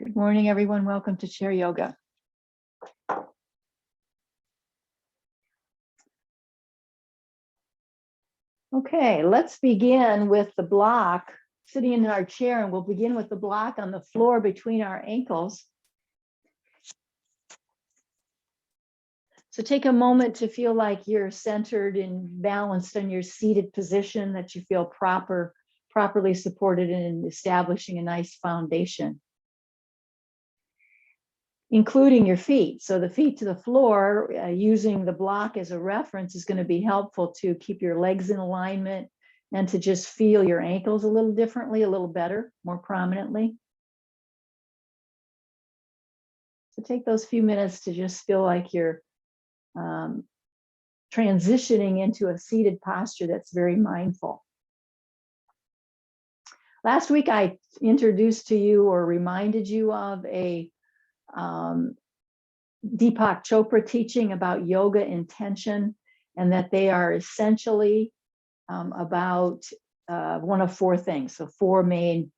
Good morning, everyone. Welcome to Chair Yoga. Okay, let's begin with the block sitting in our chair, and we'll begin with the block on the floor between our ankles. So take a moment to feel like you're centered and balanced in your seated position, that you feel properly supported and establishing a nice foundation, including your feet. So the feet to the floor, using the block as a reference is going to be helpful to keep your legs in alignment and to just feel your ankles a little differently, a little better, more prominently. So take those few minutes to just feel like you're transitioning into a seated posture that's very mindful. Last week, I introduced to you or reminded you of a Deepak Chopra teaching about yoga intention, and that they are essentially about one of four things. So four main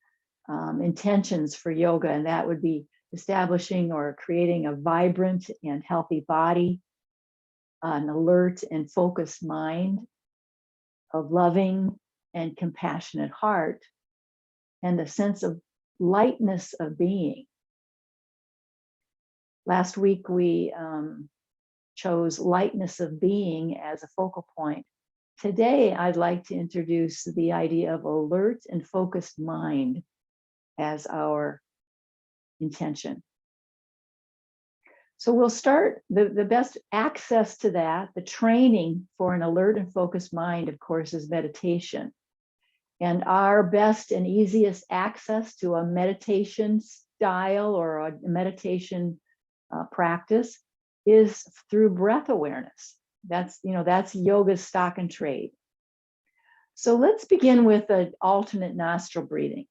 intentions for yoga, and that would be establishing or creating a vibrant and healthy body, an alert and focused mind, a loving and compassionate heart, and a sense of lightness of being. Last week, we chose lightness of being as a focal point. Today, I'd like to introduce the idea of alert and focused mind as our intention. So we'll start, the best access to that, the training for an alert and focused mind, of course, is meditation. And our best and easiest access to a meditation style or a meditation practice is through breath awareness. That's yoga's stock and trade. So let's begin with an alternate nostril breathing.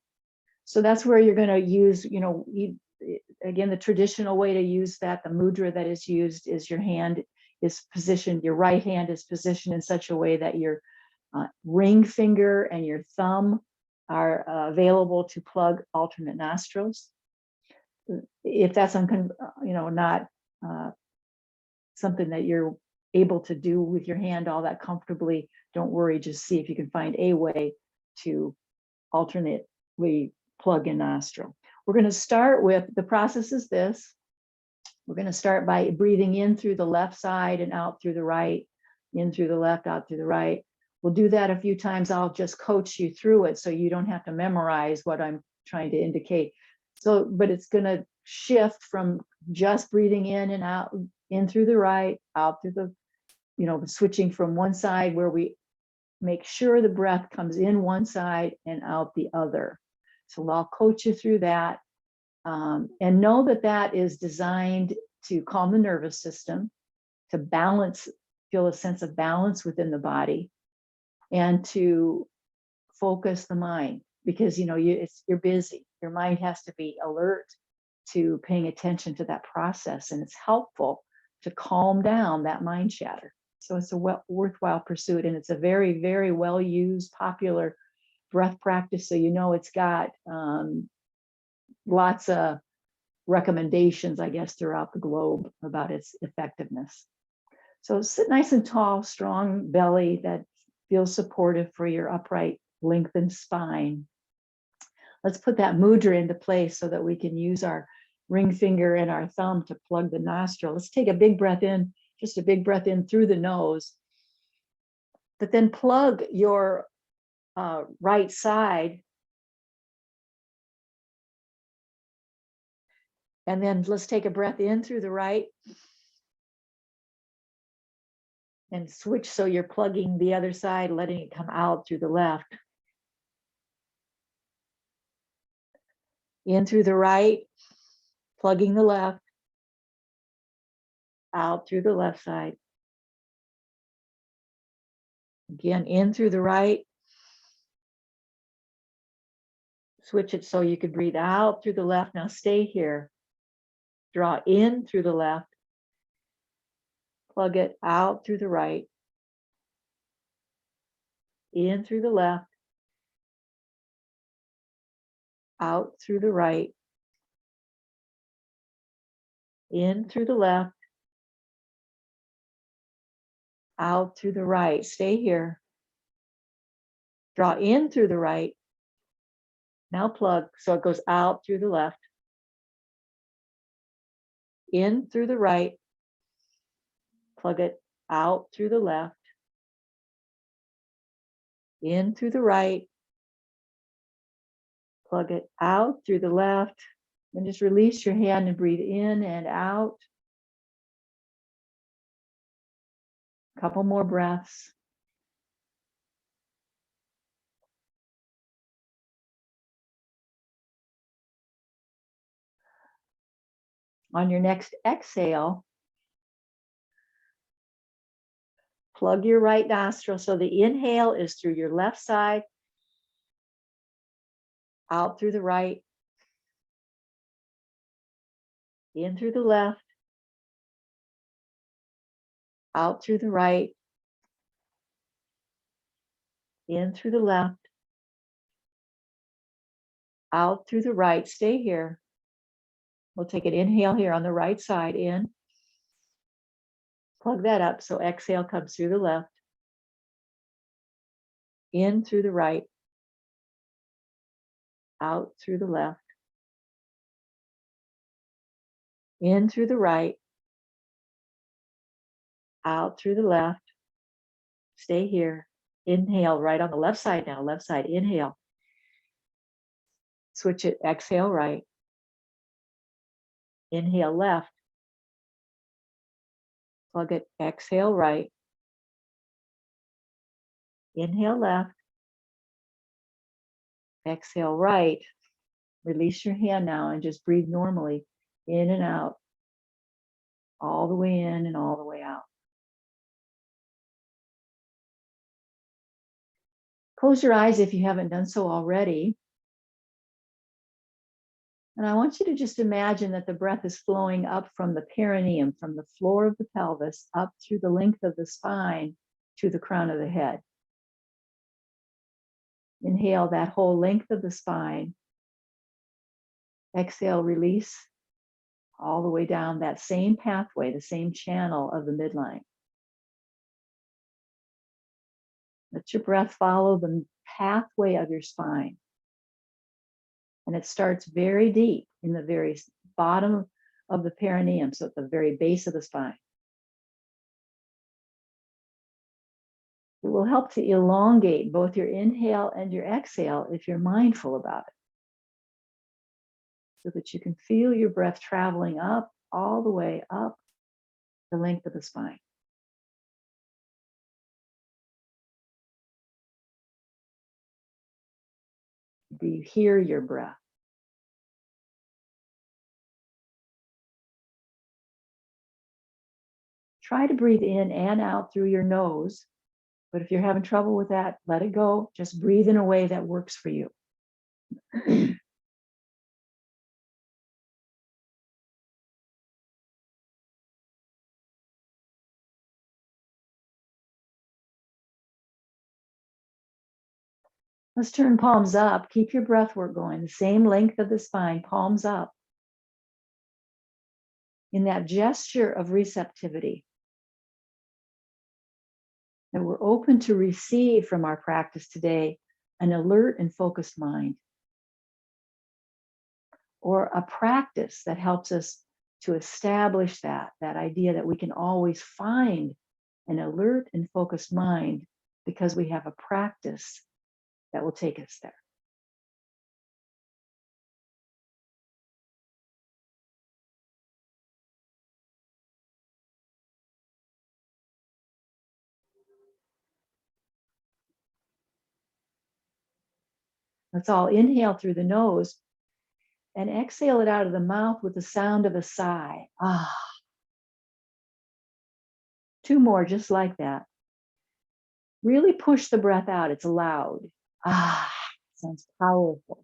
So that's where you're going to use, again, the traditional way to use that, the mudra that is used is your hand is positioned, your right hand is positioned in such a way that your ring finger and your thumb are available to plug alternate nostrils. If that's not something that you're able to do with your hand all that comfortably, don't worry, just see if you can find a way to alternately plug in nostril. We're going to start with, the process is this. We're going to start by breathing in through the left side and out through the right, in through the left, out through the right. We'll do that a few times. I'll just coach you through it so you don't have to memorize what I'm trying to indicate. So, but it's going to shift from just breathing in and out, in through the right, out through the, switching from one side where we make sure the breath comes in one side and out the other. So I'll coach you through that. And know that that is designed to calm the nervous system, to balance, feel a sense of balance within the body, and to focus the mind, because you're busy. Your mind has to be alert to paying attention to that process, and it's helpful to calm down that mind chatter. So it's a worthwhile pursuit, and it's a very, very well used, popular breath practice. So it's got lots of recommendations, I guess, throughout the globe about its effectiveness. So sit nice and tall, strong belly that feels supportive for your upright, lengthened spine. Let's put that mudra into place so that we can use our ring finger and our thumb to plug the nostril. Let's take a big breath in, just a big breath in through the nose, but then plug your right side. And then let's take a breath in through the right and switch so you're plugging the other side, letting it come out through the left. In through the right, plugging the left, out through the left side. Again, in through the right. Switch it so you could breathe out through the left. Now stay here. Draw in through the left. Plug it out through the right. In through the left. Out through the right. In through the left, out through the right. Stay here. Draw in through the right. Now plug, so it goes out through the left. In through the right. Plug it out through the left. In through the right. Plug it out through the left. And just release your hand and breathe in and out. A couple more breaths. On your next exhale, plug your right nostril. So the inhale is through your left side, out through the right, in through the left, out through the right, in through the left, out through the right. Stay here. We'll take an inhale here on the right side, in. Plug that up, so exhale comes through the left, in through the right, out through the left, in through the right, out through the left. Stay here. Inhale right on the left side now. Left side, inhale. Switch it, exhale right. Inhale left. Plug it, exhale right. Inhale left. Exhale right. Release your hand now and just breathe normally, in and out, all the way in and all the way out. Close your eyes if you haven't done so already. And I want you to just imagine that the breath is flowing up from the perineum, from the floor of the pelvis, up through the length of the spine to the crown of the head. Inhale that whole length of the spine. Exhale, release all the way down that same pathway, the same channel of the midline. Let your breath follow the pathway of your spine. And it starts very deep in the very bottom of the perineum, so at the very base of the spine. It will help to elongate both your inhale and your exhale if you're mindful about it, so that you can feel your breath traveling up, all the way up the length of the spine. Do you hear your breath? Try to breathe in and out through your nose, but if you're having trouble with that, let it go. Just breathe in a way that works for you. Let's turn palms up. Keep your breath work going. The same length of the spine, palms up. In that gesture of receptivity, that we're open to receive from our practice today an alert and focused mind, or a practice that helps us to establish that idea that we can always find an alert and focused mind because we have a practice that will take us there. Let's all inhale through the nose and exhale it out of the mouth with the sound of a sigh. Ah. 2 more just like that. Really push the breath out. It's loud. Ah, sounds powerful.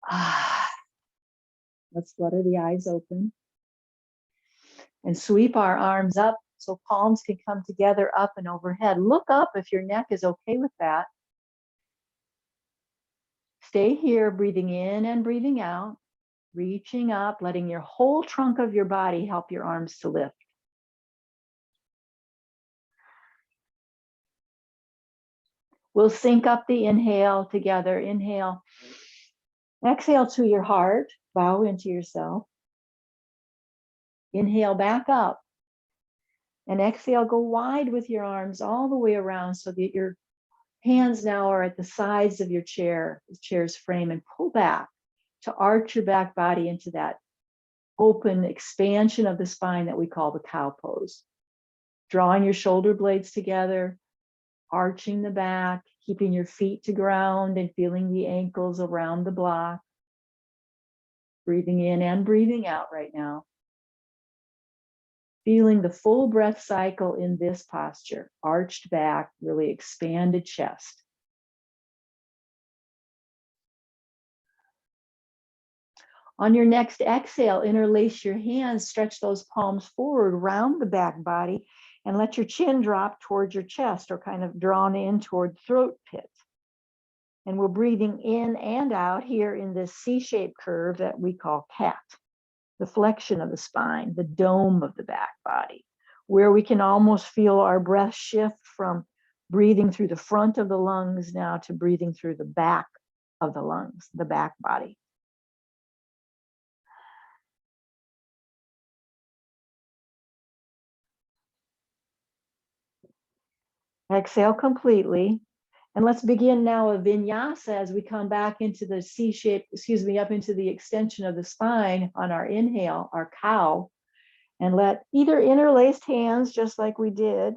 Ah. Let's flutter the eyes open and sweep our arms up so palms can come together up and overhead. Look up if your neck is okay with that. stay here, breathing in and breathing out, reaching up, letting your whole trunk of your body help your arms to lift. We'll sync up the inhale together. Inhale. Exhale to your heart. Bow into yourself. Inhale back up. And exhale, go wide with your arms all the way around so that your hands now are at the sides of your chair, the chair's frame, and pull back to arch your back body into that open expansion of the spine that we call the cow pose. Drawing your shoulder blades together, arching the back, keeping your feet to ground and feeling the ankles around the block. Breathing in and breathing out right now. Feeling the full breath cycle in this posture, arched back, really expanded chest. On your next exhale, interlace your hands, stretch those palms forward, round the back body, and let your chin drop towards your chest or kind of drawn in toward throat pit. And we're breathing in and out here in this C-shaped curve that we call cat. The flexion of the spine, the dome of the back body, where we can almost feel our breath shift from breathing through the front of the lungs now to breathing through the back of the lungs, the back body. Exhale completely. And let's begin now a vinyasa as we come back into the C-shape, up into the extension of the spine on our inhale, our cow, and let either interlaced hands, just like we did,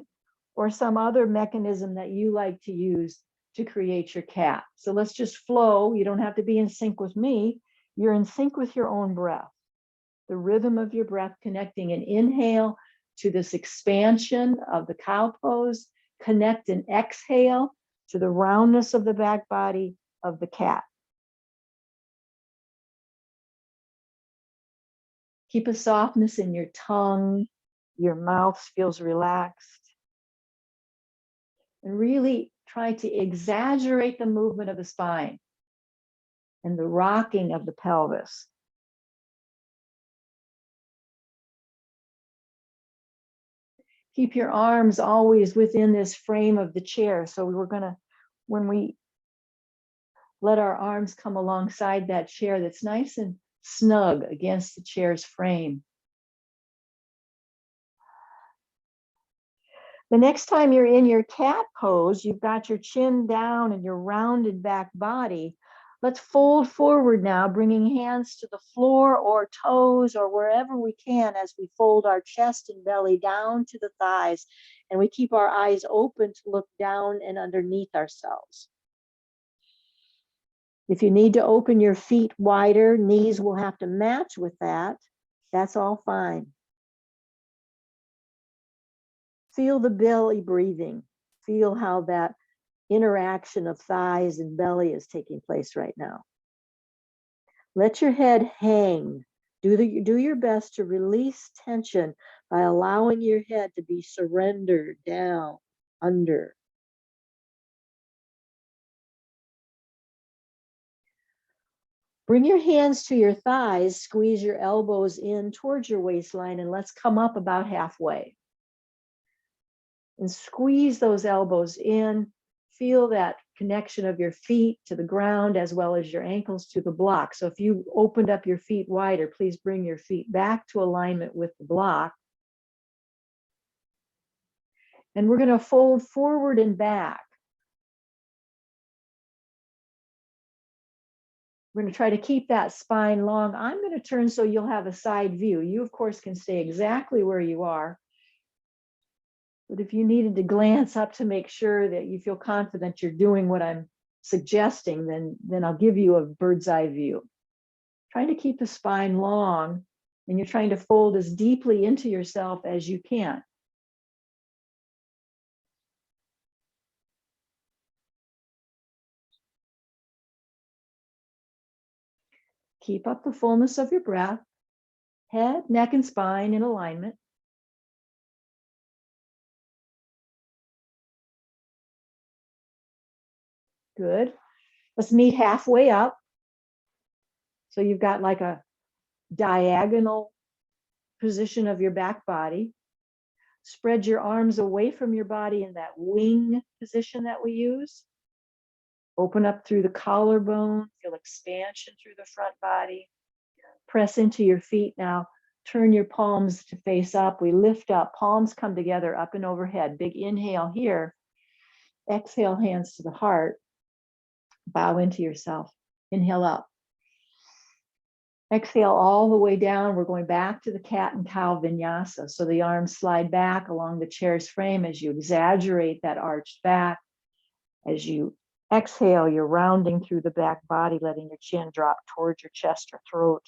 or some other mechanism that you like to use to create your cat. So let's just flow. You don't have to be in sync with me. You're in sync with your own breath, the rhythm of your breath, connecting an inhale to this expansion of the cow pose, connect an exhale to the roundness of the back body of the cat. Keep a softness in your tongue, your mouth feels relaxed. And really try to exaggerate the movement of the spine and the rocking of the pelvis. Keep your arms always within this frame of the chair. So we're gonna, when we let our arms come alongside that chair that's nice and snug against the chair's frame. The next time you're in your cat pose, you've got your chin down and your rounded back body. Let's fold forward now, bringing hands to the floor or toes or wherever we can as we fold our chest and belly down to the thighs. And we keep our eyes open to look down and underneath ourselves. If you need to open your feet wider, knees will have to match with that. That's all fine. Feel the belly breathing. Feel how that interaction of thighs and belly is taking place right now. Let your head hang. Do your best to release tension by allowing your head to be surrendered down, under. Bring your hands to your thighs, squeeze your elbows in towards your waistline, and let's come up about halfway. And squeeze those elbows in. Feel that connection of your feet to the ground as well as your ankles to the block. So if you opened up your feet wider, please bring your feet back to alignment with the block. And we're going to fold forward and back. We're going to try to keep that spine long. I'm going to turn so you'll have a side view. You, of course, can stay exactly where you are. But if you needed to glance up to make sure that you feel confident you're doing what I'm suggesting, then I'll give you a bird's eye view. Trying to keep the spine long, and you're trying to fold as deeply into yourself as you can. Keep up the fullness of your breath. Head, neck, and spine in alignment. Good. Let's meet halfway up. So you've got like a diagonal position of your back body. Spread your arms away from your body in that wing position that we use. Open up through the collarbone, feel expansion through the front body. Press into your feet now. Turn your palms to face up. We lift up, palms come together up and overhead. Big inhale here. Exhale, hands to the heart. Bow into yourself. Inhale up. Exhale all the way down. We're going back to the cat and cow vinyasa. So the arms slide back along the chair's frame as you exaggerate that arched back. As you exhale, you're rounding through the back body, letting your chin drop towards your chest or throat.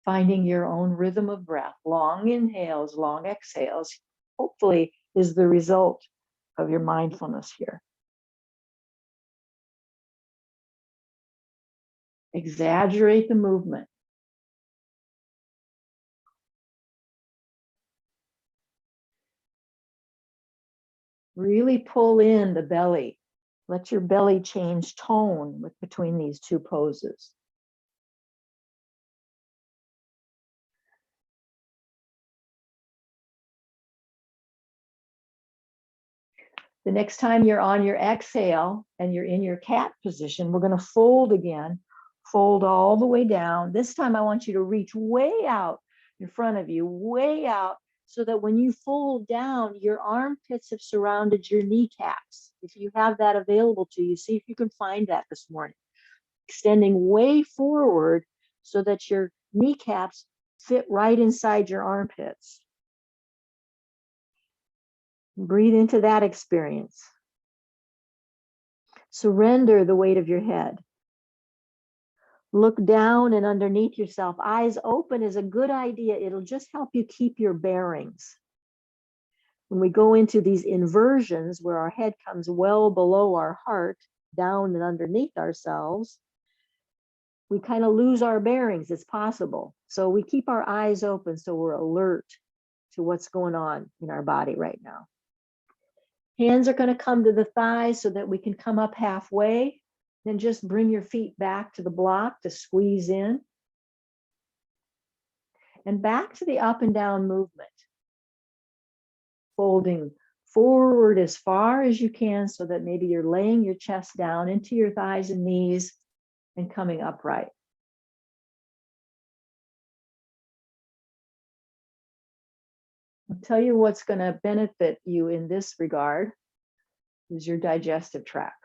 Finding your own rhythm of breath. Long inhales, long exhales, hopefully is the result of your mindfulness here. Exaggerate the movement. Really pull in the belly. Let your belly change tone between these two poses. The next time you're on your exhale and you're in your cat position, we're going to fold again. Fold all the way down. This time I want you to reach way out in front of you, way out, so that when you fold down, your armpits have surrounded your kneecaps. If you have that available to you, see if you can find that this morning. Extending way forward so that your kneecaps fit right inside your armpits. Breathe into that experience. Surrender the weight of your head. Look down and underneath yourself. Eyes open is a good idea. It'll just help you keep your bearings. When we go into these inversions where our head comes well below our heart, down and underneath ourselves, we kind of lose our bearings. It's possible. So we keep our eyes open so we're alert to what's going on in our body right now. Hands are going to come to the thighs so that we can come up halfway. Then just bring your feet back to the block to squeeze in. And back to the up and down movement. Folding forward as far as you can so that maybe you're laying your chest down into your thighs and knees and coming upright. I'll tell you what's going to benefit you in this regard is your digestive tract.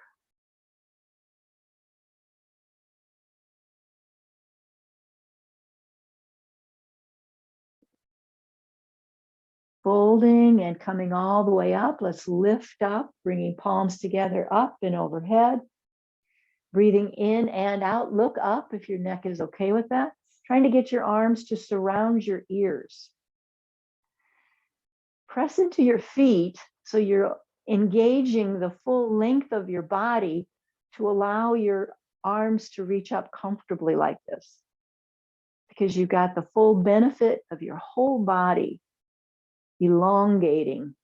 Folding and coming all the way up. Let's lift up, bringing palms together up and overhead. Breathing in and out. Look up if your neck is okay with that. Trying to get your arms to surround your ears. Press into your feet so you're engaging the full length of your body to allow your arms to reach up comfortably like this. Because you've got the full benefit of your whole body elongating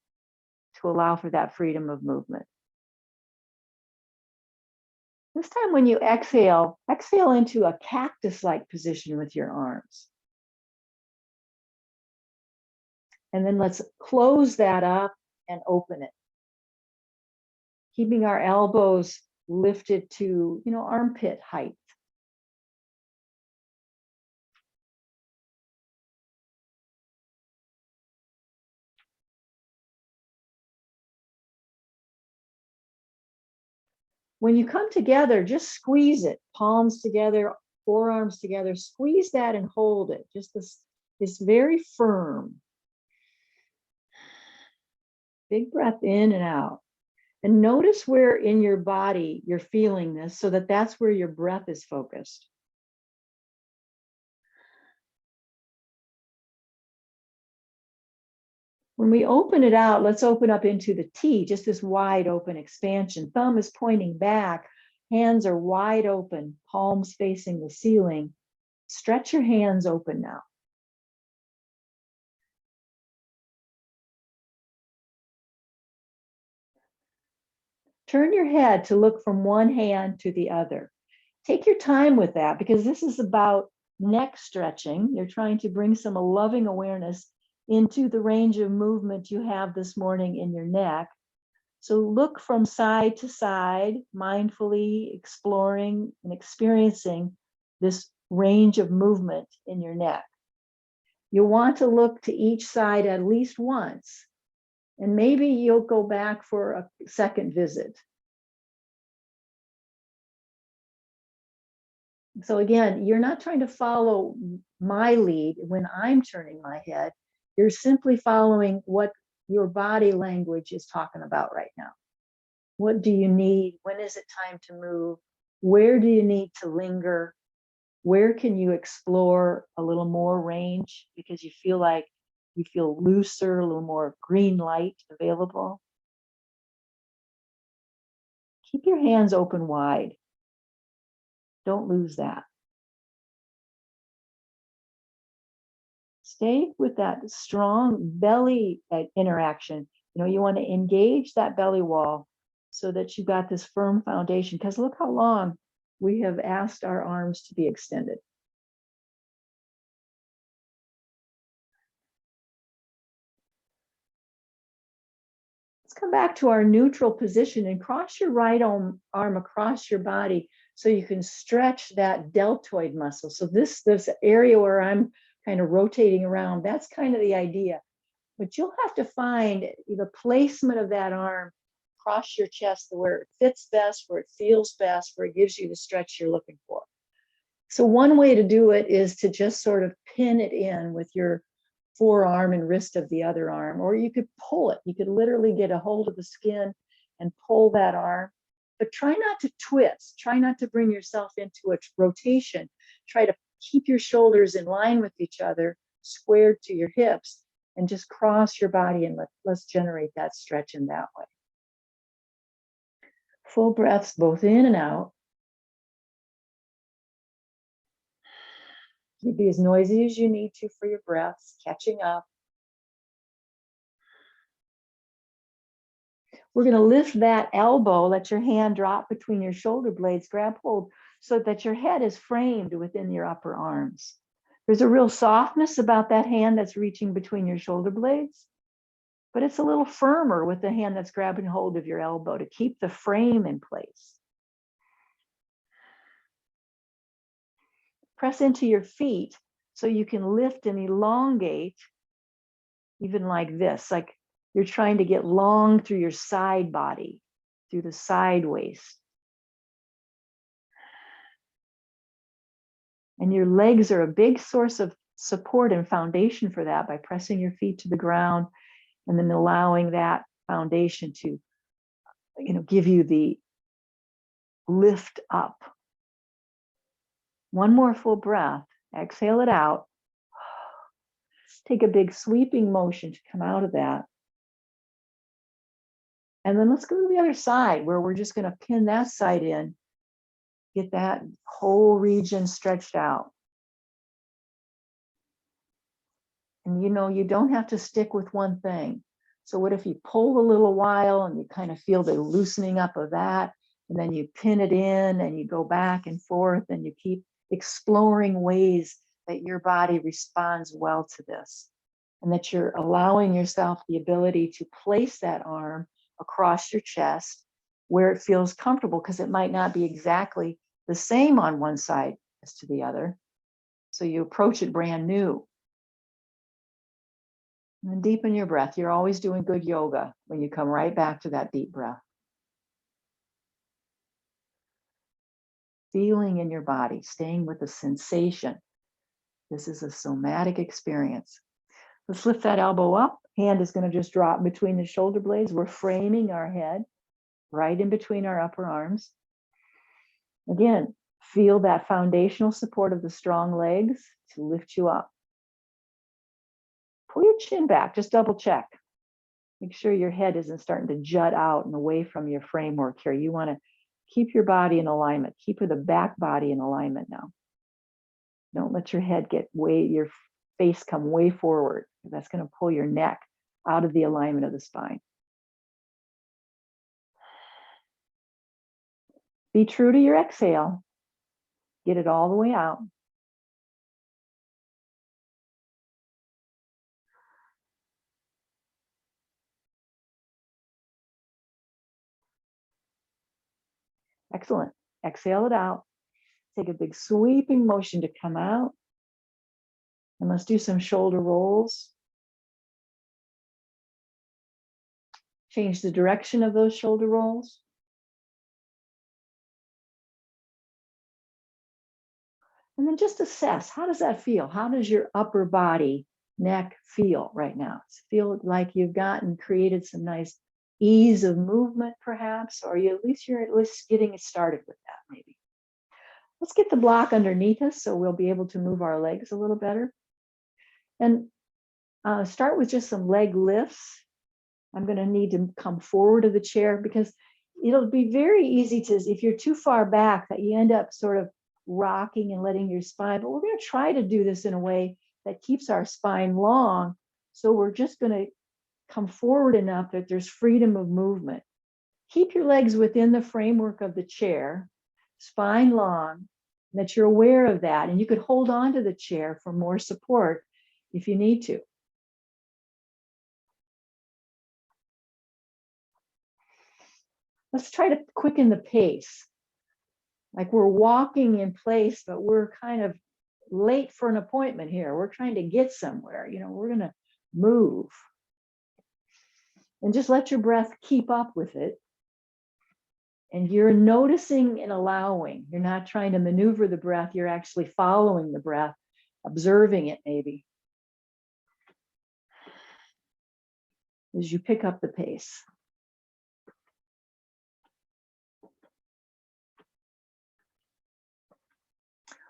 to allow for that freedom of movement. This time when you exhale, exhale into a cactus-like position with your arms. And then let's close that up and open it. Keeping our elbows lifted to, armpit height. When you come together, just squeeze it. Palms together, forearms together. Squeeze that and hold it. Just this very firm. Big breath in and out. And notice where in your body you're feeling this so that that's where your breath is focused. When we open it out, let's open up into the T, just this wide open expansion. Thumb is pointing back. Hands are wide open, palms facing the ceiling. Stretch your hands open now. Turn your head to look from one hand to the other. Take your time with that because this is about neck stretching. You're trying to bring some loving awareness into the range of movement you have this morning in your neck. So look from side to side, mindfully exploring and experiencing this range of movement in your neck. You'll want to look to each side at least once, and maybe you'll go back for a second visit. So again, you're not trying to follow my lead when I'm turning my head. You're simply following what your body language is talking about right now. What do you need? When is it time to move? Where do you need to linger? Where can you explore a little more range because you feel like you feel looser, a little more green light available? Keep your hands open wide. Don't lose that. Stay with that strong belly interaction. You want to engage that belly wall so that you've got this firm foundation, because look how long we have asked our arms to be extended. Let's come back to our neutral position and cross your right arm across your body so you can stretch that deltoid muscle. So this area where I'm kind of rotating around, that's kind of the idea. But you'll have to find the placement of that arm across your chest where it fits best, where it feels best, where it gives you the stretch you're looking for. So one way to do it is to just sort of pin it in with your forearm and wrist of the other arm, or you could pull it. You could literally get a hold of the skin and pull that arm, but try not to twist. Try not to bring yourself into a rotation. Try to keep your shoulders in line with each other, squared to your hips, and just cross your body and let's generate that stretch in that way. Full breaths both in and out. You be as noisy as you need to for your breaths, catching up. We're going to lift that elbow, let your hand drop between your shoulder blades, grab hold so that your head is framed within your upper arms. There's a real softness about that hand that's reaching between your shoulder blades, but it's a little firmer with the hand that's grabbing hold of your elbow to keep the frame in place. Press into your feet so you can lift and elongate, even like this, like you're trying to get long through your side body, through the side waist. And your legs are a big source of support and foundation for that by pressing your feet to the ground and then allowing that foundation to, give you the lift up. One more full breath. Exhale it out. Take a big sweeping motion to come out of that. And then let's go to the other side where we're just going to pin that side in. Get that whole region stretched out. And you don't have to stick with one thing. So what if you pull a little while and you kind of feel the loosening up of that, and then you pin it in and you go back and forth and you keep exploring ways that your body responds well to this, and that you're allowing yourself the ability to place that arm across your chest where it feels comfortable, because it might not be exactly the same on one side as to the other. So you approach it brand new. And then deepen your breath. You're always doing good yoga when you come right back to that deep breath. Feeling in your body, staying with the sensation. This is a somatic experience. Let's lift that elbow up. Hand is going to just drop between the shoulder blades. We're framing our head right in between our upper arms. Again, feel that foundational support of the strong legs to lift you up. Pull your chin back, just double check. Make sure your head isn't starting to jut out and away from your framework here. You want to keep your body in alignment. Keep the back body in alignment now. Don't let your head your face come way forward. That's going to pull your neck out of the alignment of the spine. Be true to your exhale. Get it all the way out. Excellent. Exhale it out. Take a big sweeping motion to come out. And let's do some shoulder rolls. Change the direction of those shoulder rolls. And then just assess, how does that feel? How does your upper body, neck feel right now? Does it feel like you've gotten created some nice ease of movement perhaps, or you're at least getting started with that maybe. Let's get the block underneath us so we'll be able to move our legs a little better. And start with just some leg lifts. I'm going to need to come forward of the chair because it'll be very easy to, if you're too far back, that you end up sort of rocking and letting your spine, but we're going to try to do this in a way that keeps our spine long. So we're just going to come forward enough that there's freedom of movement. Keep your legs within the framework of the chair, spine long, and that you're aware of that. And you could hold on to the chair for more support if you need to. Let's try to quicken the pace. Like we're walking in place, but we're kind of late for an appointment here. We're trying to get somewhere. We're going to move. And just let your breath keep up with it. And you're noticing and allowing. You're not trying to maneuver the breath. You're actually following the breath, observing it maybe as you pick up the pace.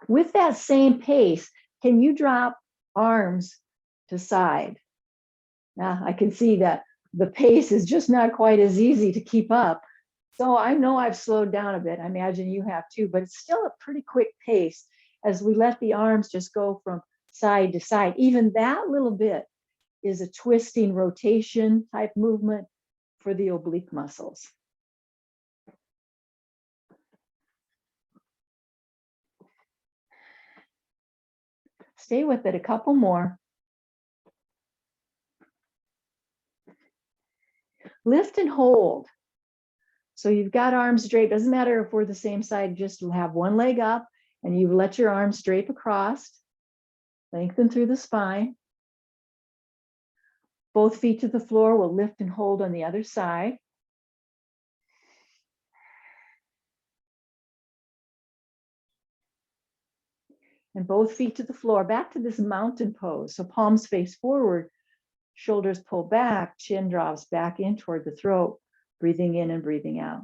With that same pace, can you drop arms to side? Now, I can see that the pace is just not quite as easy to keep up. So I know I've slowed down a bit. I imagine you have too, but it's still a pretty quick pace as we let the arms just go from side to side. Even that little bit is a twisting rotation type movement for the oblique muscles. Stay with it a couple more. Lift and hold. So you've got arms straight. Doesn't matter if we're the same side, just have one leg up and you let your arms drape across, lengthen through the spine. Both feet to the floor. We'll lift and hold on the other side. And both feet to the floor, back to this mountain pose. So palms face forward, shoulders pull back, chin drops back in toward the throat, breathing in and breathing out.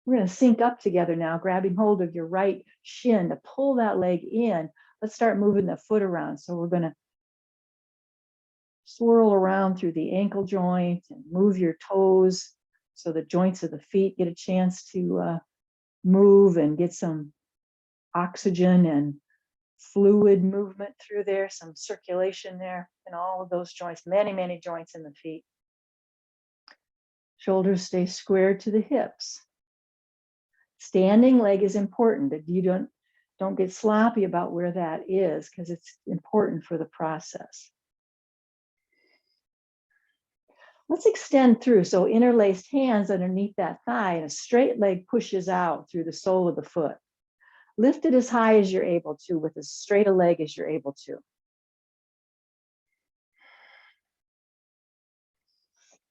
We're going to sync up together now, grabbing hold of your right shin to pull that leg in. Let's start moving the foot around. So we're going to swirl around through the ankle joint and move your toes so the joints of the feet get a chance to move and get some oxygen and fluid movement through there, some circulation there in all of those joints, many, many joints in the feet. Shoulders stay squared to the hips. Standing leg is important, that you don't get sloppy about where that is because it's important for the process. Let's extend through. So interlaced hands underneath that thigh and a straight leg pushes out through the sole of the foot. Lift it as high as you're able to with as straight a leg as you're able to.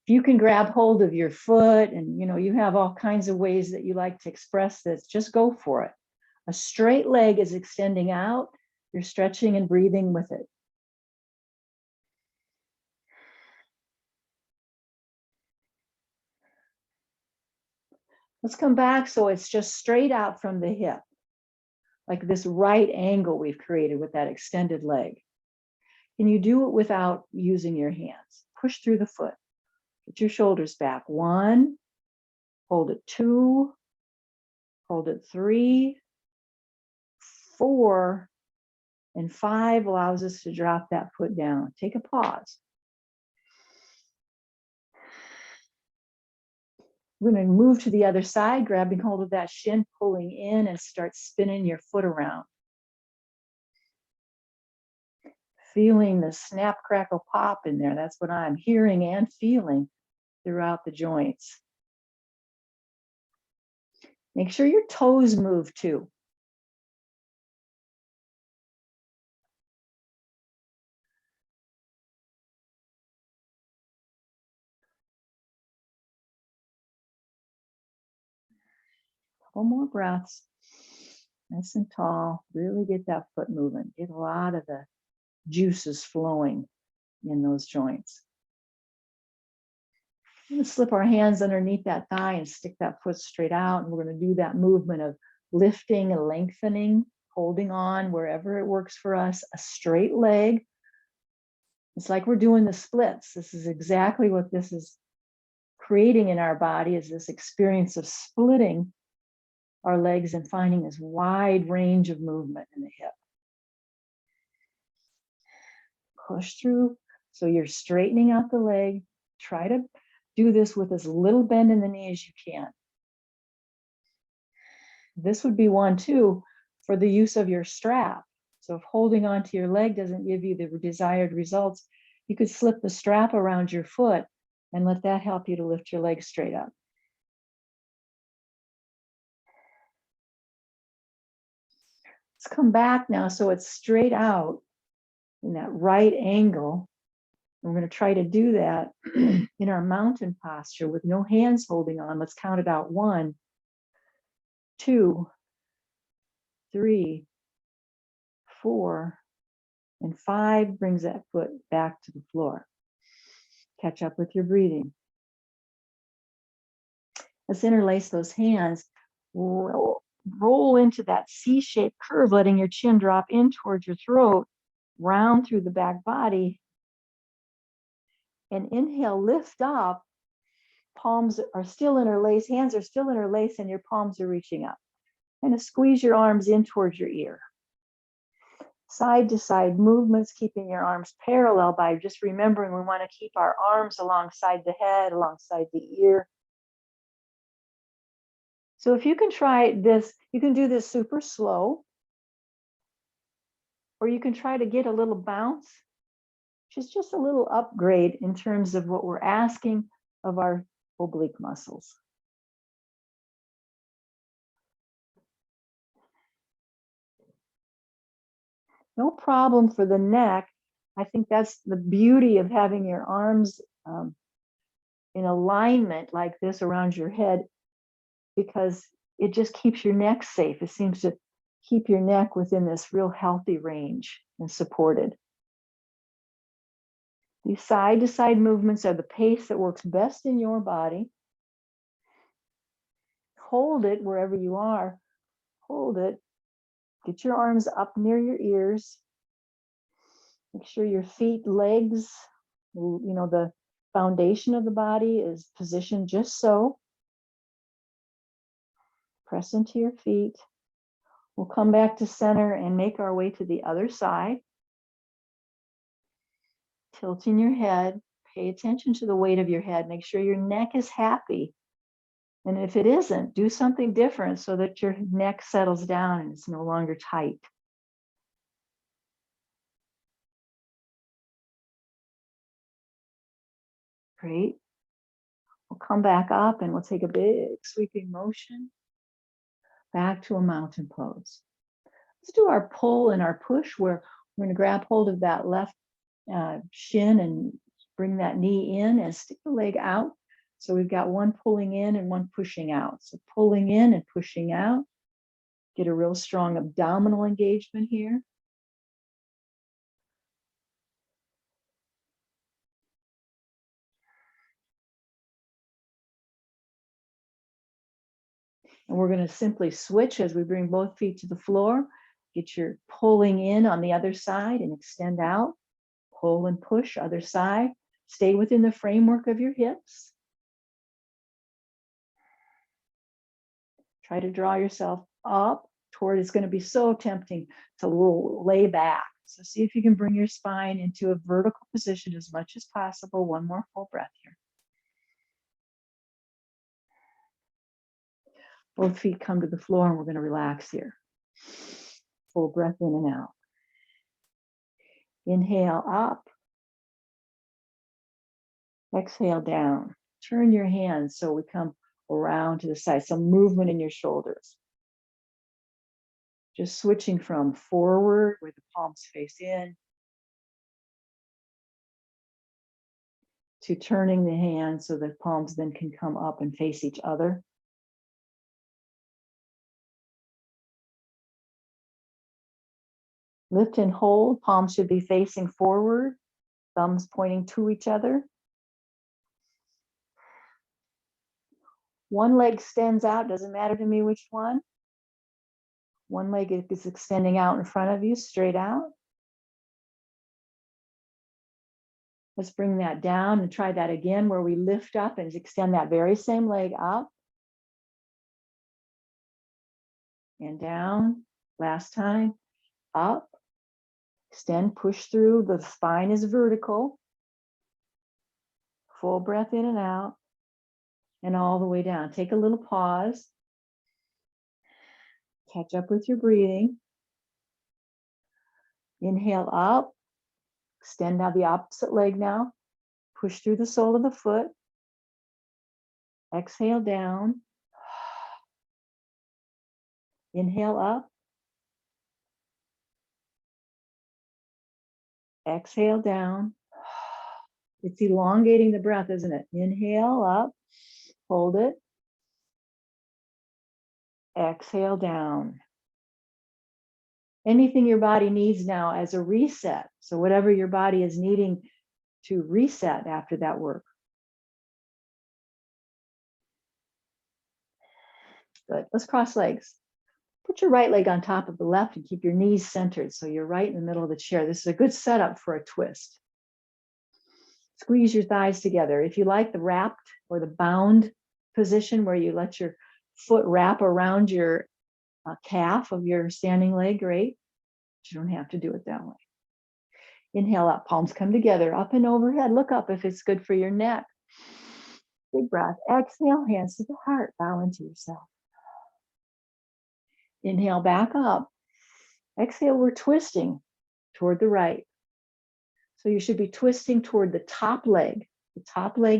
If you can grab hold of your foot and you have all kinds of ways that you like to express this, just go for it. A straight leg is extending out. You're stretching and breathing with it. Let's come back so it's just straight out from the hip, like this right angle we've created with that extended leg. Can you do it without using your hands? Push through the foot. Get your shoulders back. 1, hold it 2, hold it 3, 4, and 5 allows us to drop that foot down. Take a pause. We're going to move to the other side, grabbing hold of that shin, pulling in, and start spinning your foot around. Feeling the snap, crackle, pop in there. That's what I'm hearing and feeling throughout the joints. Make sure your toes move too. Couple more breaths. Nice and tall. Really get that foot moving. Get a lot of the juices flowing in those joints. We're going to slip our hands underneath that thigh and stick that foot straight out. And we're going to do that movement of lifting and lengthening, holding on wherever it works for us. A straight leg. It's like we're doing the splits. This is exactly what this is creating in our body, is this experience of splitting our legs and finding this wide range of movement in the hip. Push through. So you're straightening out the leg. Try to do this with as little bend in the knee as you can. This would be one too for the use of your strap. So if holding onto your leg doesn't give you the desired results, you could slip the strap around your foot and let that help you to lift your leg straight up. Let's come back now so it's straight out in that right angle. We're going to try to do that in our mountain posture with no hands holding on. Let's count it out. 1, 2, 3, 4, and 5 brings that foot back to the floor. Catch up with your breathing. Let's interlace those hands. Roll into that C-shaped curve, letting your chin drop in towards your throat, round through the back body. And inhale, lift up. Palms are still interlaced, hands are still interlaced, and your palms are reaching up. Kind of squeeze your arms in towards your ear. Side to side movements, keeping your arms parallel by just remembering we want to keep our arms alongside the head, alongside the ear. So if you can try this, you can do this super slow, or you can try to get a little bounce, which is just a little upgrade in terms of what we're asking of our oblique muscles. No problem for the neck. I think that's the beauty of having your arms in alignment like this around your head, because it just keeps your neck safe. It seems to keep your neck within this real healthy range and supported. These side to side movements are the pace that works best in your body. Hold it wherever you are. Hold it. Get your arms up near your ears. Make sure your feet, legs, the foundation of the body is positioned just so. Press into your feet. We'll come back to center and make our way to the other side. Tilting your head. Pay attention to the weight of your head. Make sure your neck is happy. And if it isn't, do something different so that your neck settles down and it's no longer tight. Great. We'll come back up and we'll take a big sweeping motion back to a mountain pose. Let's do our pull and our push, where we're going to grab hold of that left shin and bring that knee in and stick the leg out. So we've got one pulling in and one pushing out. So pulling in and pushing out. Get a real strong abdominal engagement here. And we're going to simply switch as we bring both feet to the floor. Get your pulling in on the other side and extend out. Pull and push, other side. Stay within the framework of your hips. Try to draw yourself up toward, it's going to be so tempting to lay back. So see if you can bring your spine into a vertical position as much as possible. One more full breath here. Both feet come to the floor and we're going to relax here. Full breath in and out. Inhale up. Exhale down. Turn your hands so we come around to the side. Some movement in your shoulders. Just switching from forward where the palms face in to turning the hands so the palms then can come up and face each other. Lift and hold. Palms should be facing forward. Thumbs pointing to each other. One leg extends out. Doesn't matter to me which one. One leg is extending out in front of you, straight out. Let's bring that down and try that again where we lift up and extend that very same leg up and down. Last time, up, extend, push through. The spine is vertical. Full breath in and out and all the way down. Take a little pause. Catch up with your breathing. Inhale up. Extend now the opposite leg now. Push through the sole of the foot. Exhale down. Inhale up. Exhale down. It's elongating the breath, isn't it? Inhale up. Hold it. Exhale down. Anything your body needs now as a reset. So whatever your body is needing to reset after that work. Good. Let's cross legs. Put your right leg on top of the left and keep your knees centered. So you're right in the middle of the chair. This is a good setup for a twist. Squeeze your thighs together. If you like the wrapped or the bound position where you let your foot wrap around your calf of your standing leg, great. But you don't have to do it that way. Inhale up, palms come together, up and overhead. Look up if it's good for your neck. Big breath. Exhale, hands to the heart. Bow into yourself. Inhale back up. Exhale, we're twisting toward the right. So you should be twisting toward the top leg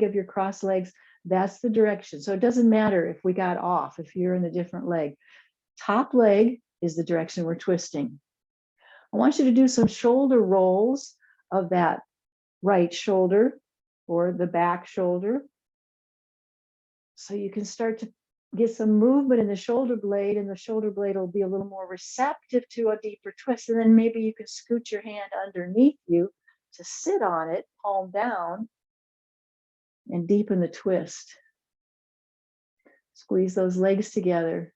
of your cross legs. That's the direction. So it doesn't matter if we got off, if you're in a different leg. Top leg is the direction we're twisting. I want you to do some shoulder rolls of that right shoulder or the back shoulder. So you can start to get some movement in the shoulder blade, and the shoulder blade will be a little more receptive to a deeper twist. And then maybe you can scoot your hand underneath you to sit on it, palm down, and deepen the twist. Squeeze those legs together.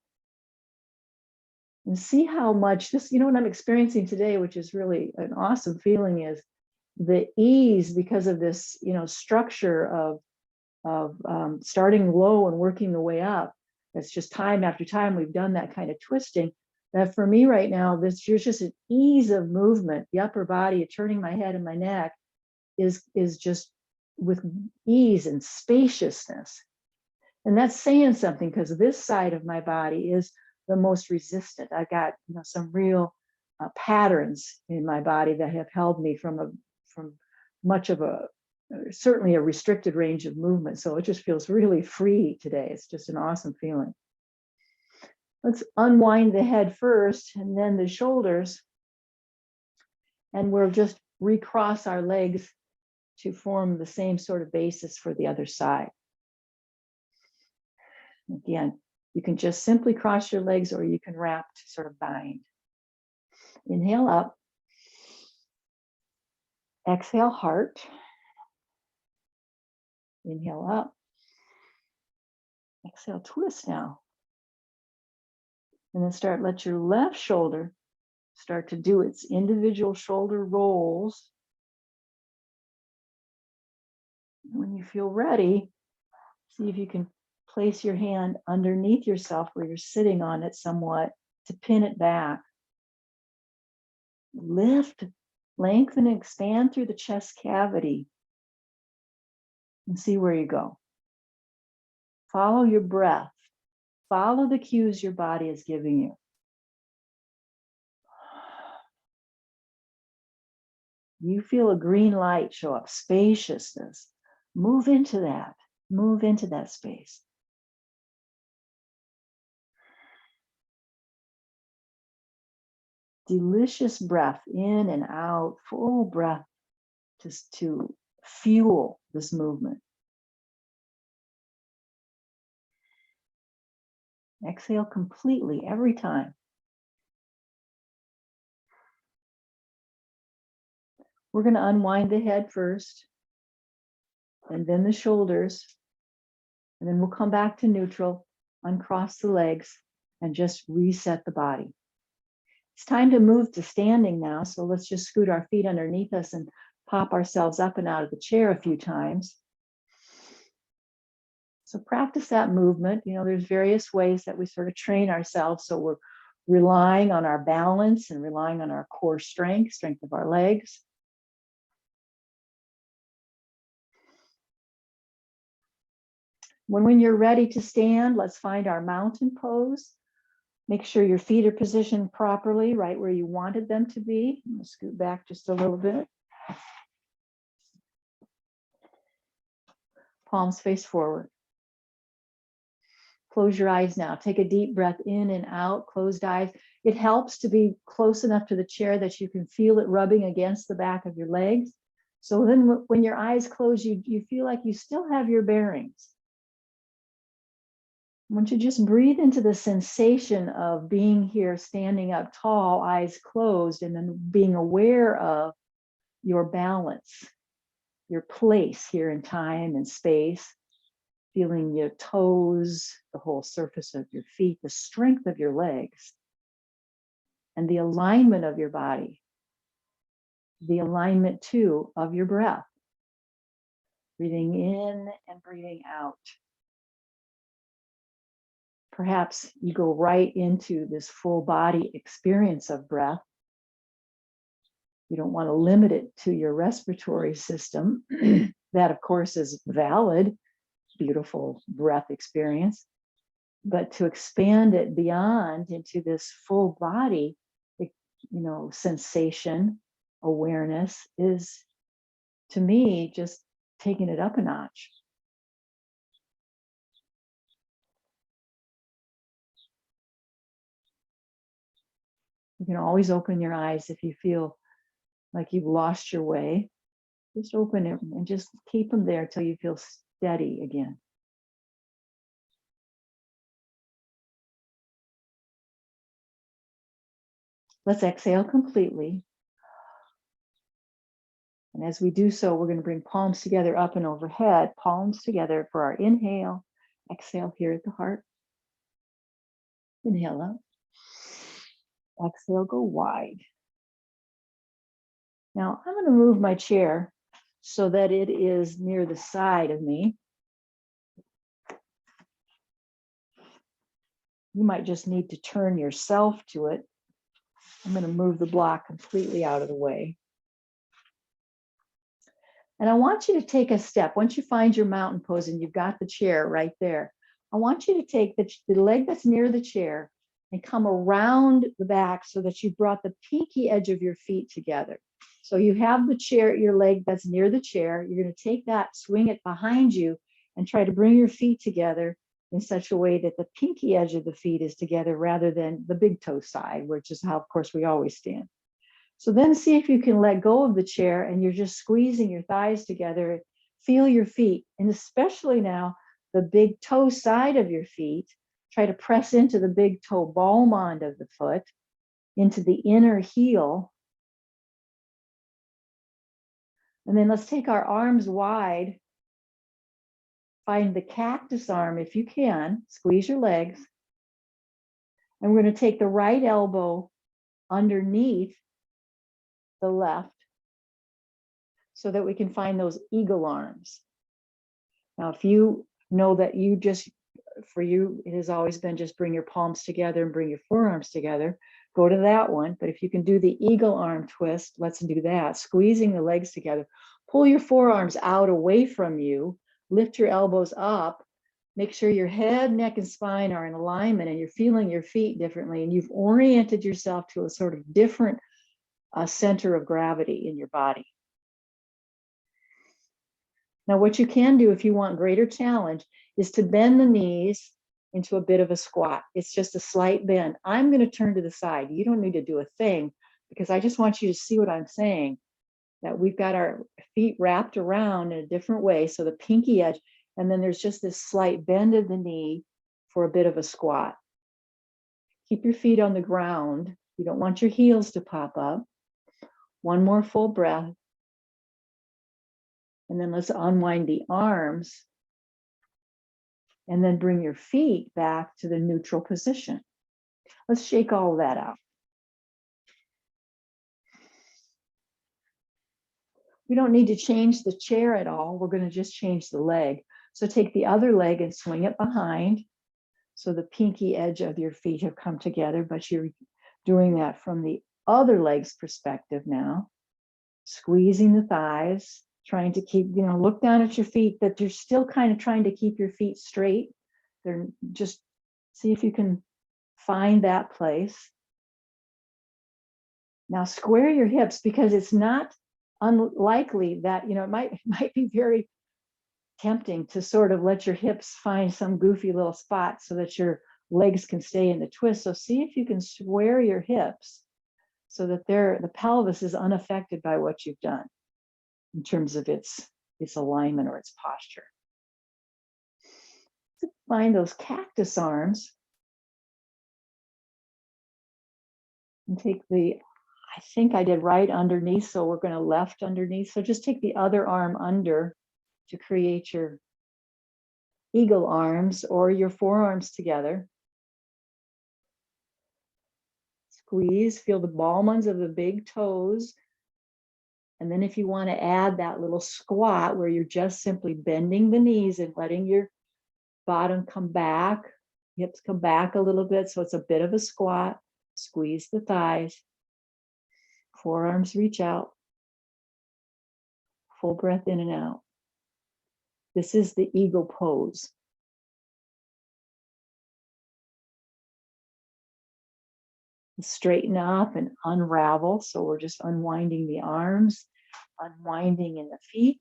And see how much this, what I'm experiencing today, which is really an awesome feeling, is the ease because of this, structure of starting low and working the way up. That's just time after time we've done that kind of twisting. That for me right now, there's just an ease of movement. The upper body, turning my head and my neck, is just with ease and spaciousness. And that's saying something because this side of my body is the most resistant. I've got some real patterns in my body that have held me from much of certainly a restricted range of movement. So it just feels really free today. It's just an awesome feeling. Let's unwind the head first and then the shoulders. And we'll just recross our legs to form the same sort of basis for the other side. Again, you can just simply cross your legs or you can wrap to sort of bind. Inhale up. Exhale, heart. Inhale up. Exhale, twist now. And then let your left shoulder start to do its individual shoulder rolls. When you feel ready, see if you can place your hand underneath yourself where you're sitting on it somewhat to pin it back. Lift, lengthen, and expand through the chest cavity and see where you go. Follow your breath. Follow the cues your body is giving you. You feel a green light show up, spaciousness. Move into that. Move into that space. Delicious breath in and out, full breath just to fuel this movement. Exhale completely every time. We're going to unwind the head first, and then the shoulders, and then we'll come back to neutral, uncross the legs, and just reset the body. It's time to move to standing now, so let's just scoot our feet underneath us and pop ourselves up and out of the chair a few times. So practice that movement. You know, there's various ways that we sort of train ourselves, so we're relying on our balance and relying on our core strength of our legs. When you're ready to stand, let's find our mountain pose. Make sure your feet are positioned properly, right where you wanted them to be. I'm going to scoot back just a little bit. Palms face forward. Close your eyes now. Take a deep breath in and out, closed eyes. It helps to be close enough to the chair that you can feel it rubbing against the back of your legs. So then when your eyes close, you feel like you still have your bearings. I want you to just breathe into the sensation of being here, standing up tall, eyes closed, and then being aware of your balance, your place here in time and space, feeling your toes, the whole surface of your feet, the strength of your legs, and the alignment of your body, the alignment too of your breath, breathing in and breathing out. Perhaps you go right into this full body experience of breath. You don't want to limit it to your respiratory system. That, of course, is valid, beautiful breath experience. But to expand it beyond into this full body, sensation, awareness is, to me, just taking it up a notch. You can always open your eyes if you feel like you've lost your way. Just open it and just keep them there till you feel steady again. Let's exhale completely. And as we do so, we're going to bring palms together up and overhead, palms together for our inhale. Exhale here at the heart. Inhale up. Exhale, go wide. Now I'm going to move my chair so that it is near the side of me. You might just need to turn yourself to it. I'm going to move the block completely out of the way. And I want you to take a step. Once you find your mountain pose and you've got the chair right there, I want you to take the leg that's near the chair and come around the back so that you brought the pinky edge of your feet together. So you have the chair, your leg that's near the chair. You're going to take that, swing it behind you, and try to bring your feet together in such a way that the pinky edge of the feet is together rather than the big toe side, which is how, of course, we always stand. So then see if you can let go of the chair and you're just squeezing your thighs together. Feel your feet, and especially now, the big toe side of your feet. Try to press into the big toe ball mound of the foot, into the inner heel. And then let's take our arms wide. Find the cactus arm if you can. Squeeze your legs. And we're going to take the right elbow underneath the left so that we can find those eagle arms. Now, if you know that for you, it has always been just bring your palms together and bring your forearms together, go to that one. But if you can do the eagle arm twist, let's do that. Squeezing the legs together. Pull your forearms out away from you. Lift your elbows up. Make sure your head, neck, and spine are in alignment and you're feeling your feet differently. And you've oriented yourself to a sort of different center of gravity in your body. Now, what you can do if you want greater challenge is to bend the knees into a bit of a squat. It's just a slight bend. I'm going to turn to the side. You don't need to do a thing because I just want you to see what I'm saying, that we've got our feet wrapped around in a different way. So the pinky edge, and then there's just this slight bend of the knee for a bit of a squat. Keep your feet on the ground. You don't want your heels to pop up. One more full breath. And then let's unwind the arms. And then bring your feet back to the neutral position. Let's shake all of that out. We don't need to change the chair at all. We're going to just change the leg. So take the other leg and swing it behind. So the pinky edge of your feet have come together, but you're doing that from the other leg's perspective now. Squeezing the thighs, trying to keep, look down at your feet, that you're still kind of trying to keep your feet straight. They're just, see if you can find that place. Now square your hips, because it's not unlikely that, it might be very tempting to sort of let your hips find some goofy little spot so that your legs can stay in the twist. So see if you can square your hips so that the pelvis is unaffected by what you've done in terms of its alignment or its posture. Find those cactus arms and take I think I did right underneath, so we're going to left underneath. So just take the other arm under to create your eagle arms or your forearms together. Squeeze, feel the ball ends of the big toes. And then if you want to add that little squat where you're just simply bending the knees and letting your bottom come back, hips come back a little bit, so it's a bit of a squat. Squeeze the thighs. Forearms reach out. Full breath in and out. This is the eagle pose. Straighten up and unravel. So we're just unwinding the arms, unwinding in the feet,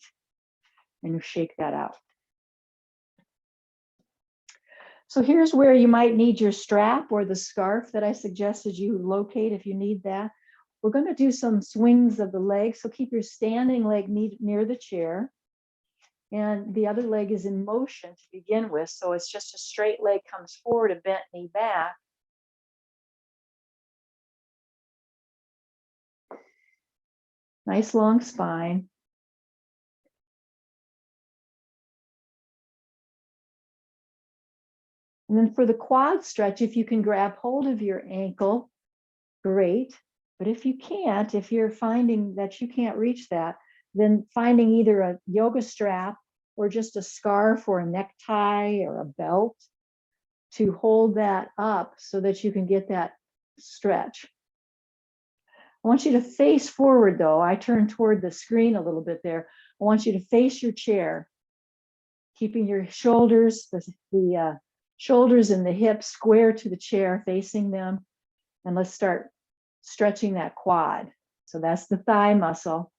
and you shake that out. So here's where you might need your strap or the scarf that I suggested you locate if you need that. We're going to do some swings of the legs. So keep your standing leg near the chair. And the other leg is in motion to begin with. So it's just a straight leg comes forward, a bent knee back. Nice long spine. And then for the quad stretch, if you can grab hold of your ankle, great. But if you can't, if you're finding that you can't reach that, then finding either a yoga strap or just a scarf or a necktie or a belt to hold that up so that you can get that stretch. I want you to face forward though. I turn toward the screen a little bit there. I want you to face your chair, keeping your shoulders, the shoulders and the hips square to the chair, facing them. And let's start stretching that quad. So that's the thigh muscle.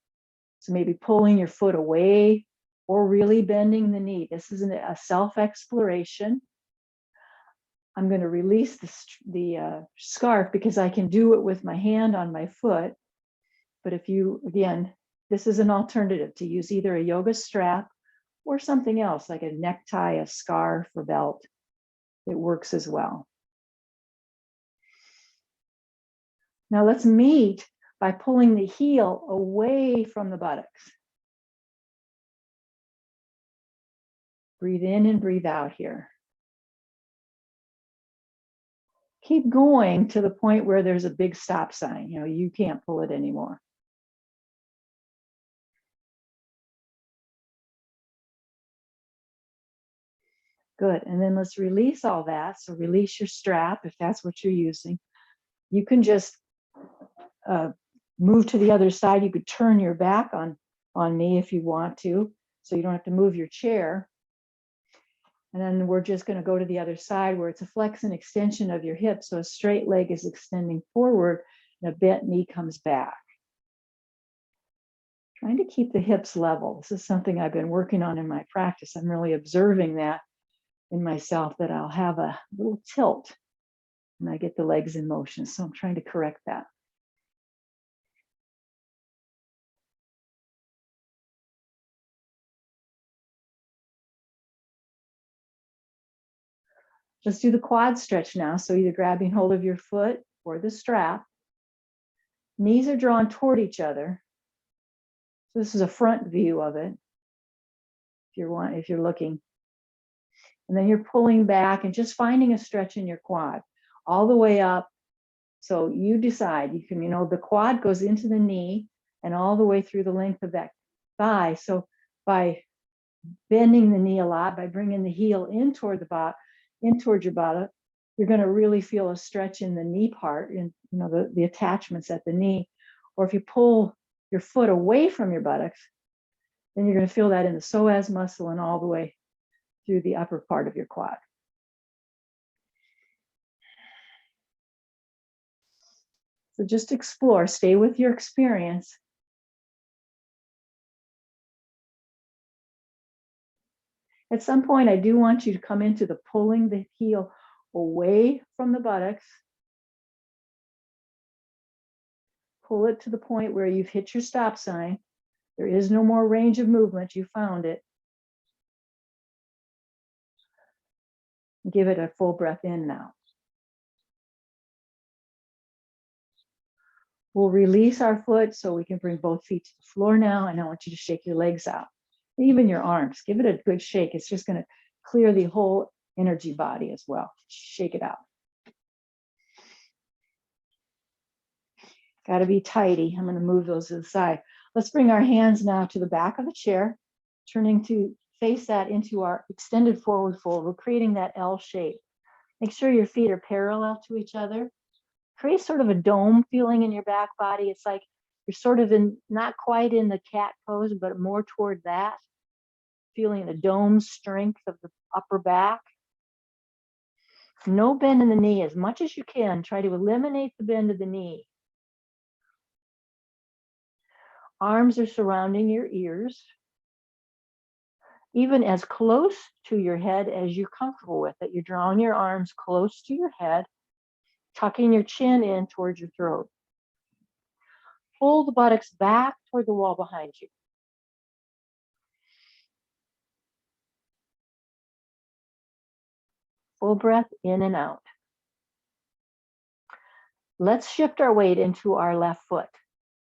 So maybe pulling your foot away or really bending the knee. This is a self-exploration. I'm going to release the scarf because I can do it with my hand on my foot. But if you, again, this is an alternative to use either a yoga strap or something else like a necktie, a scarf, or belt. It works as well. Now let's meet by pulling the heel away from the buttocks. Breathe in and breathe out here. Keep going to the point where there's a big stop sign. You can't pull it anymore. Good. And then let's release all that. So release your strap if that's what you're using. You can just move to the other side. You could turn your back on me if you want to, so you don't have to move your chair. And then we're just going to go to the other side where it's a flex and extension of your hip. So a straight leg is extending forward and a bent knee comes back. Trying to keep the hips level. This is something I've been working on in my practice. I'm really observing that in myself, that I'll have a little tilt when I get the legs in motion. So I'm trying to correct that. Let's do the quad stretch now. So either grabbing hold of your foot or the strap. Knees are drawn toward each other. So this is a front view of it, if you're looking. And then you're pulling back and just finding a stretch in your quad all the way up. So you decide, you can, the quad goes into the knee and all the way through the length of that thigh. So by bending the knee a lot, by bringing the heel in toward your buttock, you're going to really feel a stretch in the knee part, in the attachments at the knee. Or if you pull your foot away from your buttocks, then you're going to feel that in the psoas muscle and all the way through the upper part of your quad. So just explore, stay with your experience. At some point, I do want you to come into the pulling the heel away from the buttocks. Pull it to the point where you've hit your stop sign. There is no more range of movement. You found it. Give it a full breath in now. We'll release our foot so we can bring both feet to the floor now. And I want you to shake your legs out, even your arms. Give it a good shake. It's just going to clear the whole energy body as well. Shake it out. Got to be tidy. I'm going to move those to the side. Let's bring our hands now to the back of the chair, turning to face that into our extended forward fold. We're creating that L shape. Make sure your feet are parallel to each other. Create sort of a dome feeling in your back body. It's like you're sort of not quite in the cat pose, but more toward that. Feeling the dome strength of the upper back. No bend in the knee. As much as you can, try to eliminate the bend of the knee. Arms are surrounding your ears, even as close to your head as you're comfortable with it. You're drawing your arms close to your head, tucking your chin in towards your throat. Pull the buttocks back toward the wall behind you. Full breath in and out. Let's shift our weight into our left foot.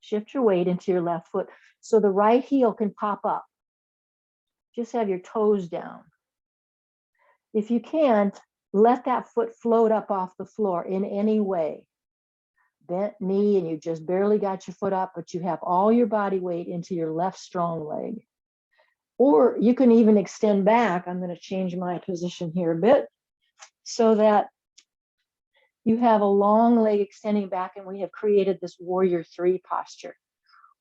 Shift your weight into your left foot so the right heel can pop up. Just have your toes down. If you can't, let that foot float up off the floor in any way. Bent knee and you just barely got your foot up, but you have all your body weight into your left strong leg. Or you can even extend back. I'm going to change my position here a bit so that you have a long leg extending back, and we have created this warrior 3 posture.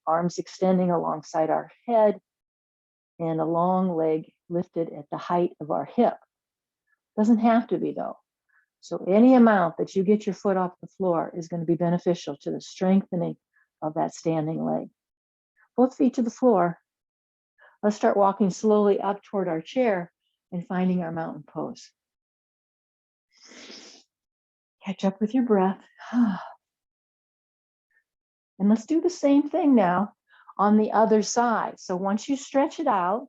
Arms extending alongside our head and a long leg lifted at the height of our hip. Doesn't have to be though. So any amount that you get your foot off the floor is going to be beneficial to the strengthening of that standing leg. Both feet to the floor. Let's start walking slowly up toward our chair and finding our mountain pose. Catch up with your breath. And let's do the same thing now on the other side. So once you stretch it out,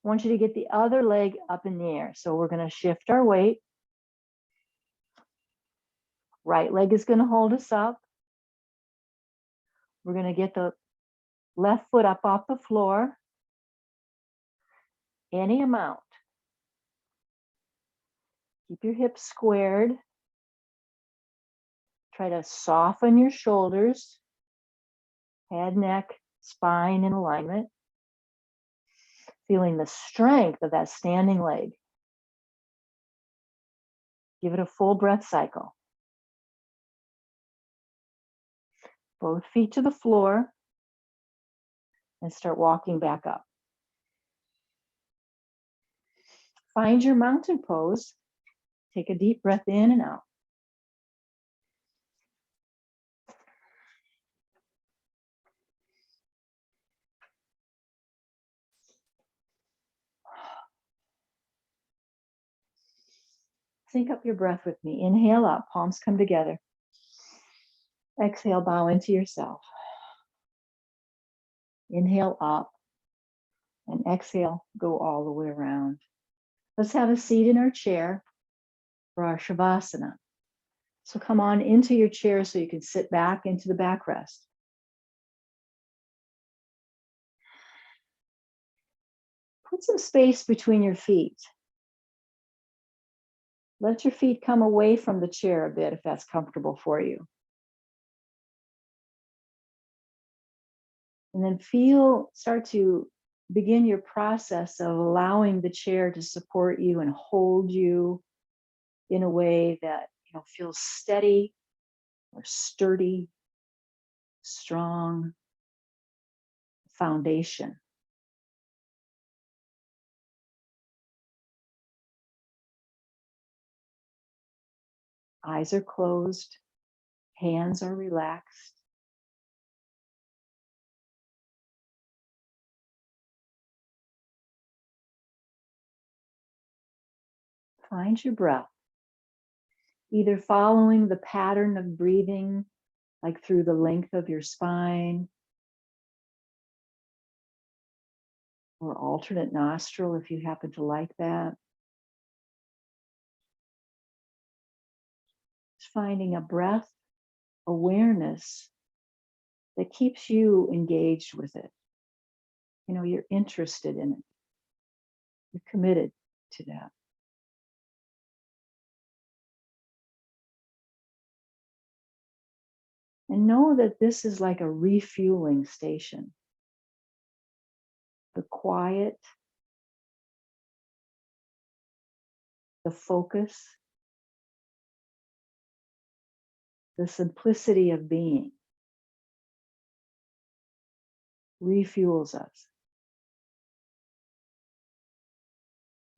I want you to get the other leg up in the air. So we're going to shift our weight. Right leg is going to hold us up. We're going to get the left foot up off the floor. Any amount. Keep your hips squared. Try to soften your shoulders. Head, neck, spine in alignment. Feeling the strength of that standing leg. Give it a full breath cycle. Both feet to the floor and start walking back up. Find your mountain pose. Take a deep breath in and out. Sync up your breath with me. Inhale up, palms come together. Exhale, bow into yourself. Inhale up and exhale, go all the way around. Let's have a seat in our chair for our Shavasana. So come on into your chair so you can sit back into the backrest. Put some space between your feet. Let your feet come away from the chair a bit if that's comfortable for you. And then start to begin your process of allowing the chair to support you and hold you in a way that feels steady or sturdy, strong foundation. Eyes are closed, hands are relaxed. Find your breath, either following the pattern of breathing, like through the length of your spine, or alternate nostril if you happen to like that. Just finding a breath awareness that keeps you engaged with it. You're interested in it. You're committed to that. And know that this is like a refueling station. The quiet, the focus, the simplicity of being refuels us.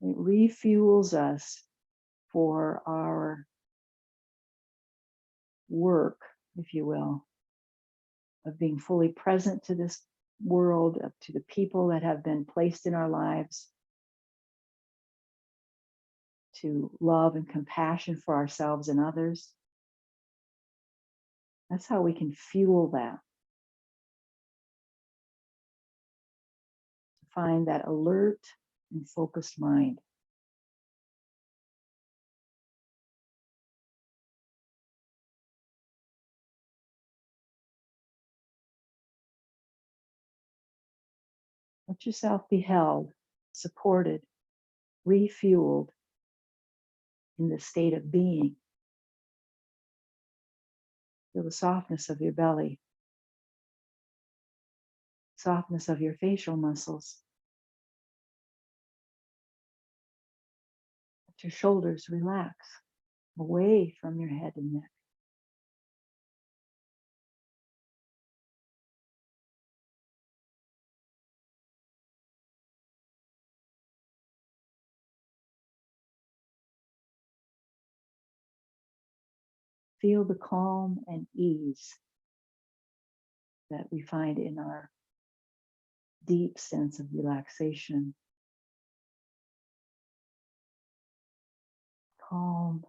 It refuels us for our work, if you will, of being fully present to this world, to the people that have been placed in our lives, to love and compassion for ourselves and others. That's how we can fuel that. Find that alert and focused mind. Let yourself be held, supported, refueled in the state of being. Feel the softness of your belly, softness of your facial muscles. Let your shoulders relax away from your head and neck. Feel the calm and ease that we find in our deep sense of relaxation. Calm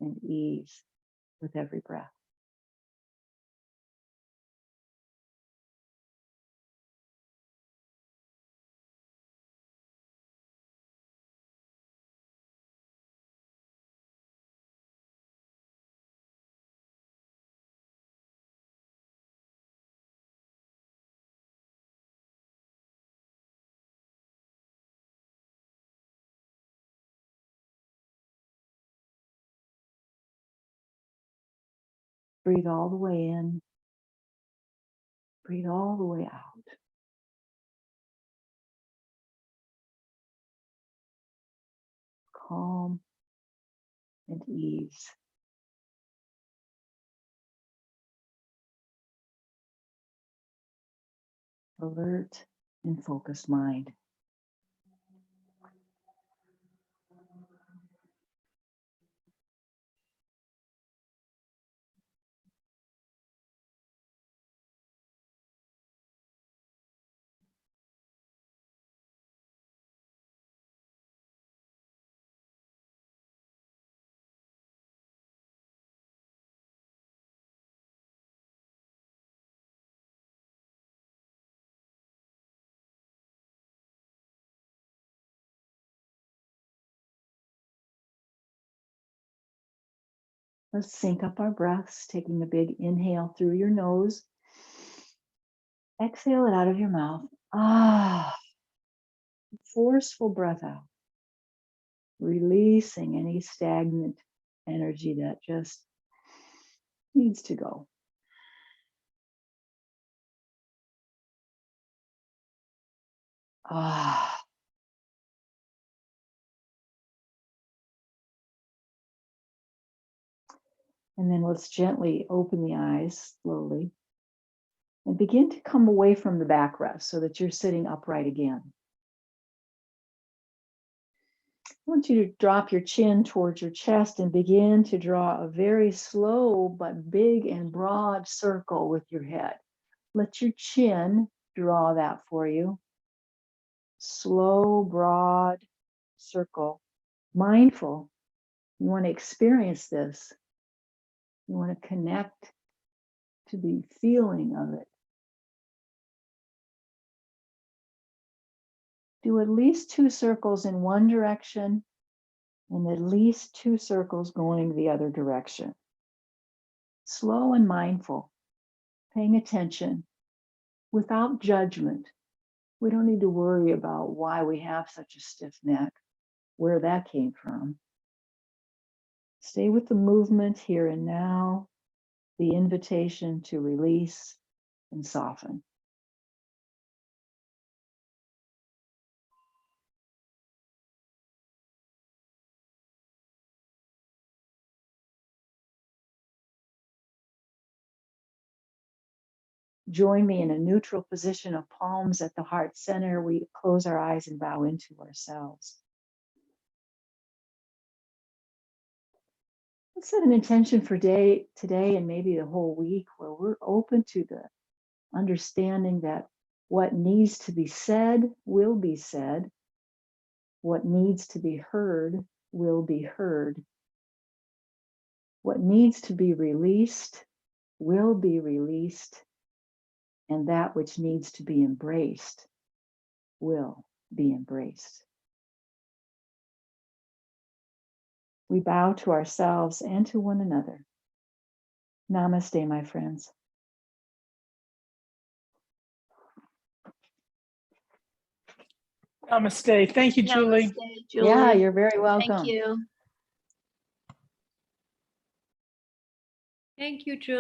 and ease with every breath. Breathe all the way in. Breathe all the way out. Calm and ease. Alert and focused mind. Let's sync up our breaths, taking a big inhale through your nose. Exhale it out of your mouth. Forceful breath out. Releasing any stagnant energy that just needs to go. And then let's gently open the eyes slowly and begin to come away from the backrest so that you're sitting upright again. I want you to drop your chin towards your chest and begin to draw a very slow but big and broad circle with your head. Let your chin draw that for you. Slow, broad circle. Mindful. You want to experience this. You want to connect to the feeling of it. Do at least 2 circles in one direction and at least 2 circles going the other direction. Slow and mindful, paying attention without judgment. We don't need to worry about why we have such a stiff neck, where that came from. Stay with the movement here and now, the invitation to release and soften. Join me in a neutral position of palms at the heart center. We close our eyes and bow into ourselves. Let's set an intention for today and maybe the whole week where we're open to the understanding that what needs to be said will be said. What needs to be heard will be heard. What needs to be released will be released. And that which needs to be embraced will be embraced. We bow to ourselves and to one another. Namaste, my friends. Namaste. Thank you, Julie. Namaste, Julie. Yeah, you're very welcome. Thank you. Thank you, Julie.